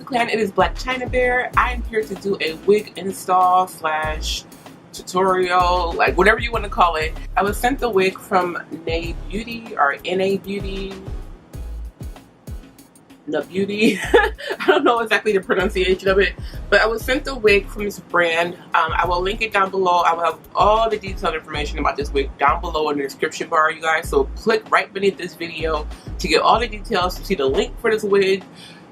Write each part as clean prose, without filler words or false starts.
clan, it is Blackchinabear. I am here to do a wig install slash tutorial, like whatever you want to call it. I was sent the wig from NaBeauty or NaBeauty. NaBeauty. I don't know exactly the pronunciation of it, but I was sent the wig from this brand. I will link it down below. I will have all the detailed information about this wig down below in the description bar, you guys. So click right beneath this video to get all the details, to see the link for this wig,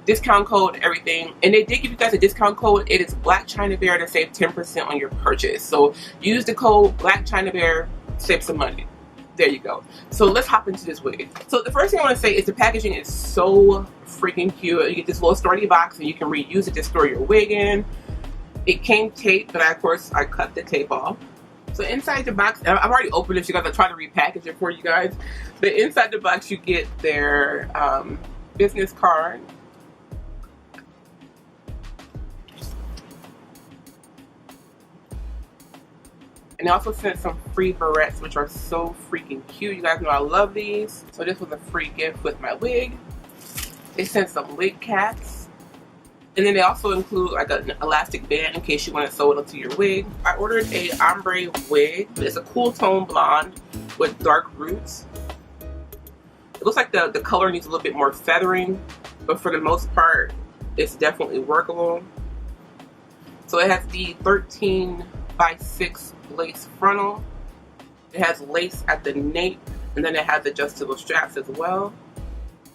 discount code, everything. And they did give you guys a discount code. It is Blackchinabear to save 10% on your purchase. So use the code Blackchinabear, save some money. There you go. So let's hop into this wig. So the first thing I want to say is the packaging is so freaking cute. You get this little sturdy box and you can reuse it to store your wig in. It came taped, but of course I cut the tape off. So inside the box, I've already opened it, you guys. I tried to repackage it for you guys. But inside the box you get their business card. And they also sent some free barrettes, which are so freaking cute. You guys know I love these. So this was a free gift with my wig. They sent some wig caps. And then they also include like an elastic band in case you want to sew it onto your wig. I ordered a ombre wig. It's a cool tone blonde with dark roots. It looks like the color needs a little bit more feathering, but for the most part, it's definitely workable. So it has the 13x6 lace frontal. It has lace at the nape, and then it has adjustable straps as well.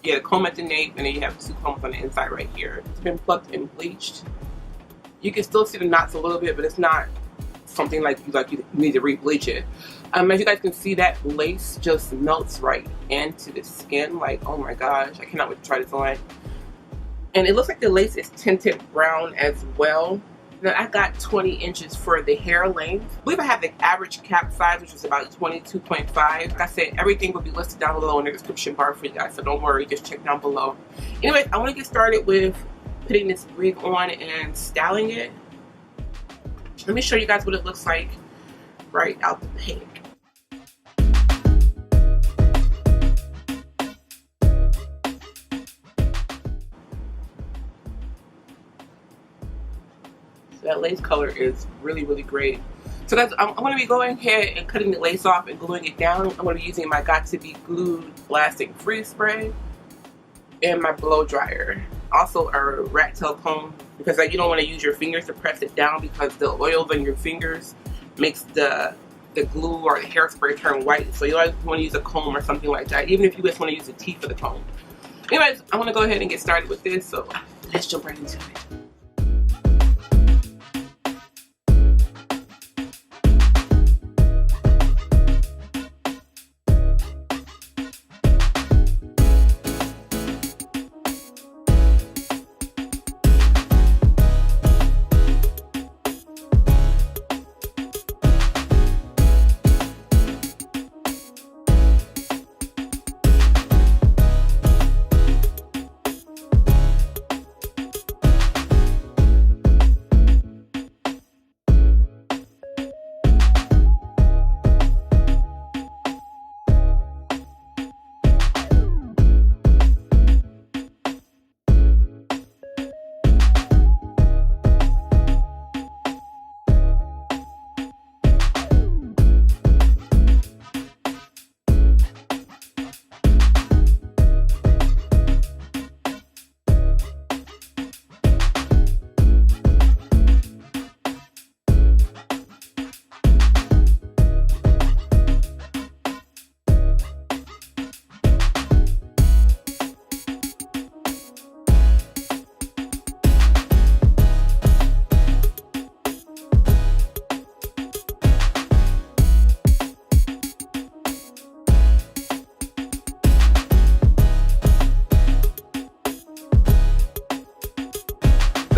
You get a comb at the nape, and then you have two combs on the inside right here. It's been plucked and bleached. You can still see the knots a little bit, but it's not something like you need to re-bleach it. As you guys can see, that lace just melts right into the skin. Like, oh my gosh, I cannot wait to try this on. And it looks like the lace is tinted brown as well. Now I got 20 inches for the hair length. I believe I have the average cap size, which is about 22.5. Like I said, everything will be listed down below in the description bar for you guys, so don't worry, just check down below. Anyways, I want to get started with putting this wig on and styling it. Let me show you guys what it looks like right out the paint. That lace color is really, really great. So guys, I'm going to be going ahead and cutting the lace off and gluing it down. I'm going to be using my Got To Be Glued Lasting Freeze Spray and my blow dryer. Also a rat tail comb, because you don't want to use your fingers to press it down, because the oils on your fingers makes the glue or the hairspray turn white. So you always want to use a comb or something like that, even if you just want to use the teeth of the comb. Anyways, I want to go ahead and get started with this, so let's jump right into it.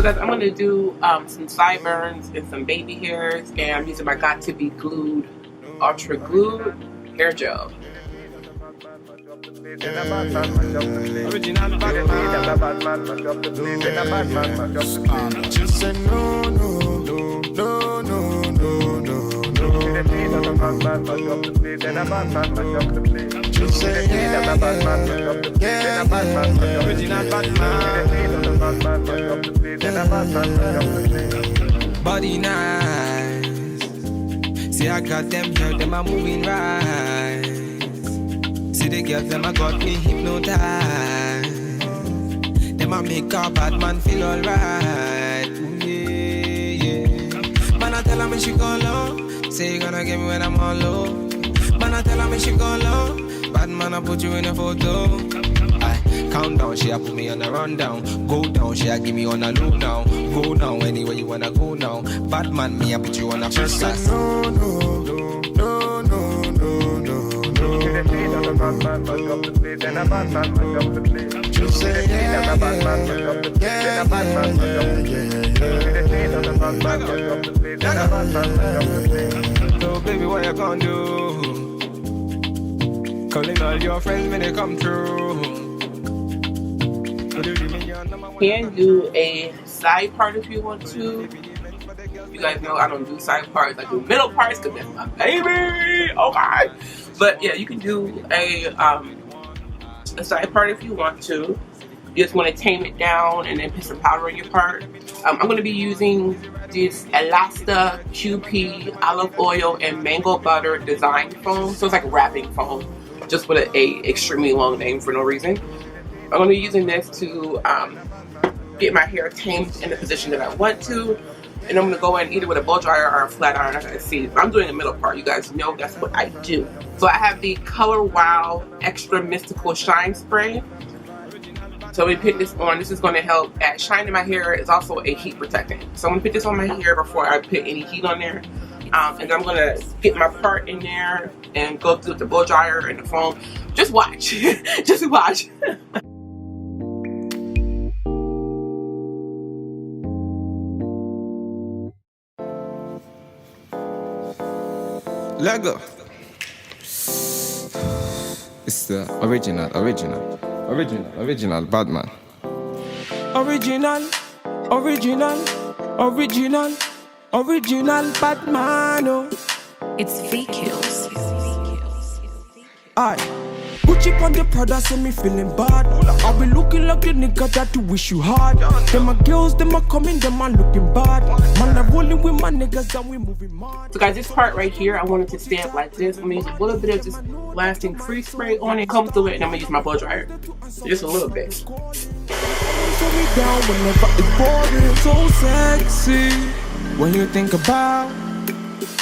So guys, I'm going to do some sideburns and some baby hairs, and I'm using my Got To Be Glued Ultra Glued Hair Gel. Body nice. See, I got them here, them are moving right. See the girls, them a got me hypnotized. Them a make a bad man feel alright. Yeah. Man, I tell her me she go low. Say you gonna get me when I'm all low. Man, I tell her me she go low. Bad man, I put you in a photo. Count down, she a put me on a rundown. Go down, she a give me on a low now. Go now, anywhere you wanna go now. Bad man, me a put you on a first class. No, no, no, no, no, no, no, no. Just say yeah, so baby, what you gonna do? Calling all your friends when they come through. Can do a side part if you want to. You guys know I don't do side parts. I do middle parts because that's my baby. Okay, but yeah, you can do a side part if you want to. You just want to tame it down and then put some powder in your part. I'm going to be using this Elasta QP olive oil and mango butter design foam. So it's like wrapping foam, just with a extremely long name for no reason. I'm going to be using this to get my hair tamed in the position that I want to. And I'm going to go in either with a blow dryer or a flat iron. As I see, I'm doing a middle part. You guys know that's what I do. So I have the Color Wow Extra Mystical Shine Spray. So we put this on. This is going to help add shine in my hair. It's also a heat protectant. So I'm going to put this on my hair before I put any heat on there. And then I'm going to get my part in there and go through the blow dryer and the foam. Just watch. Just watch. Lego. It's the original Batman. Original Batman. Oh. It's free kills. Aye. Gucci on the Prada, say me feeling bad. I'll be looking like the nigga that you wish you had. Them my girls, them are coming, them are looking bad. Man, I'm rolling with my niggas and we moving mad. So guys, this part right here, I wanted to stand like this. I'm gonna use a little bit of this lasting free spray on it, come through it, and I'm gonna use my blow dryer. Just a little bit. So sexy. When you think about,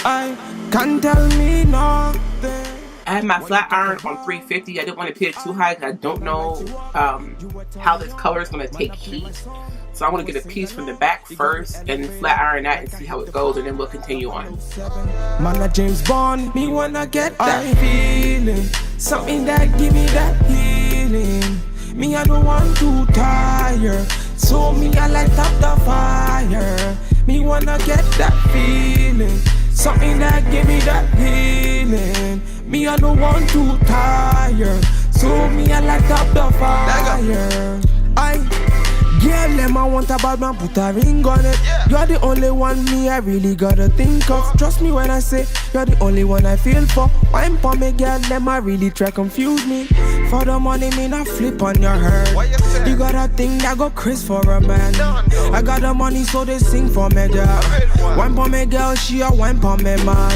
I can't tell me nothing. I have my flat iron on 350. I didn't want to put it too high because I don't know how this color is going to take heat. So I want to get a piece from the back first and then flat iron that and see how it goes, and then we'll continue on. Man, James Bond, me wanna get that feeling, something that give me that healing. Me, I don't want to tire, so me, I light up the fire. Me wanna get that feeling, something that give me that healing. Me, I don't want to tire, so me, I light up the fire. Girl, them I want a bad man, put a ring on it. You're the only one me I really gotta think of. Trust me when I say you're the only one I feel for. Wine for me, girl, them I really try confuse me. For the money, me not flip on your head. You got a thing that go Chris for a man. I got the money, so they sing for me, girl. Wine for me, girl, she a wine for me, man.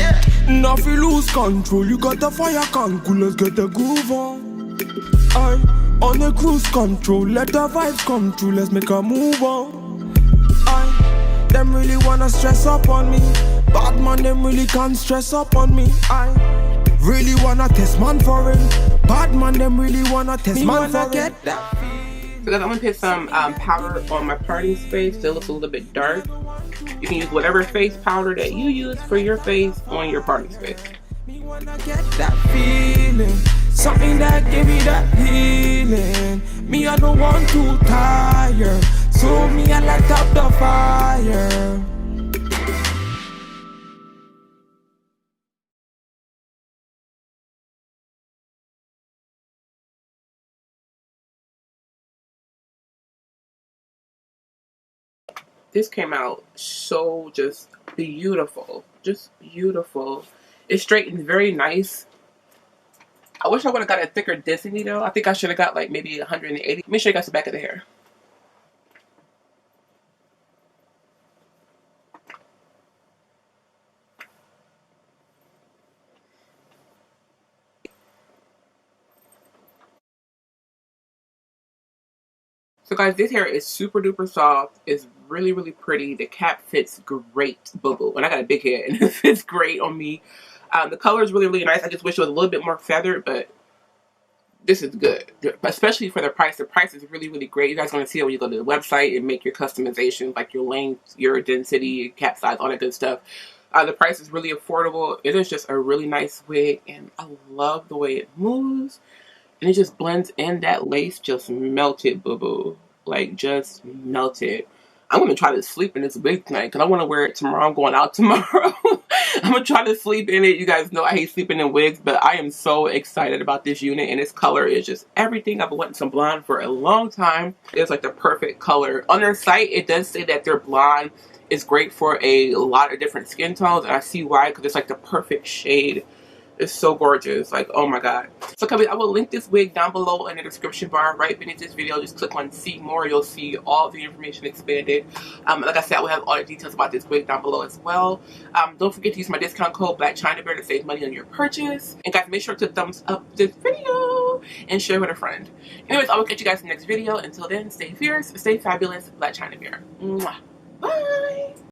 Now if you lose control, you got the fire can cool, let's get the groove on. On a cruise control, let the vibes come true, let's make a move on. Them really wanna stress up on me. Bad man, them really can't stress up on me. I really wanna test man for it. Bad man, them really wanna test man for it. So guys, I'm gonna put some powder on my parting space so it looks a little bit dark. You can use whatever face powder that you use for your face on your parting space. Me wanna get that feeling, something that give me that healing. Me, I don't want to tire, so me, I light up the fire. This came out so just beautiful. It straightens very nice. I wish I would have got a thicker density though. I think I should have got like maybe 180. Let me show you guys the back of the hair. So guys, this hair is super duper soft. It's really, really pretty. The cap fits great, boo-boo. And I got a big head and it fits great on me. The color is really, really nice. I just wish it was a little bit more feathered, but this is good, especially for the price. The price is really, really great. You guys are going to see it when you go to the website and make your customizations, like your length, your density, your cap size, all that good stuff. The price is really affordable. It is just a really nice wig, and I love the way it moves. And it just blends in. That lace just melted, boo-boo. Like, just melted. I'm going to try to sleep in this wig tonight because I want to wear it tomorrow. I'm going out tomorrow. I'm going to try to sleep in it. You guys know I hate sleeping in wigs, but I am so excited about this unit. And this color is just everything. I've been wanting some blonde for a long time. It's like the perfect color. On their site, it does say that their blonde is great for a lot of different skin tones. And I see why, because it's like the perfect shade. It's so gorgeous. Like, oh my god. So I will link this wig down below in the description bar right beneath this video. Just click on see more. You'll see all the information expanded. Like I said, I will have all the details about this wig down below as well. Don't forget to use my discount code Blackchinabear to save money on your purchase. And guys, make sure to thumbs up this video and share with a friend. Anyways, I will catch you guys in the next video. Until then, stay fierce, stay fabulous. Blackchinabear. Mwah. Bye.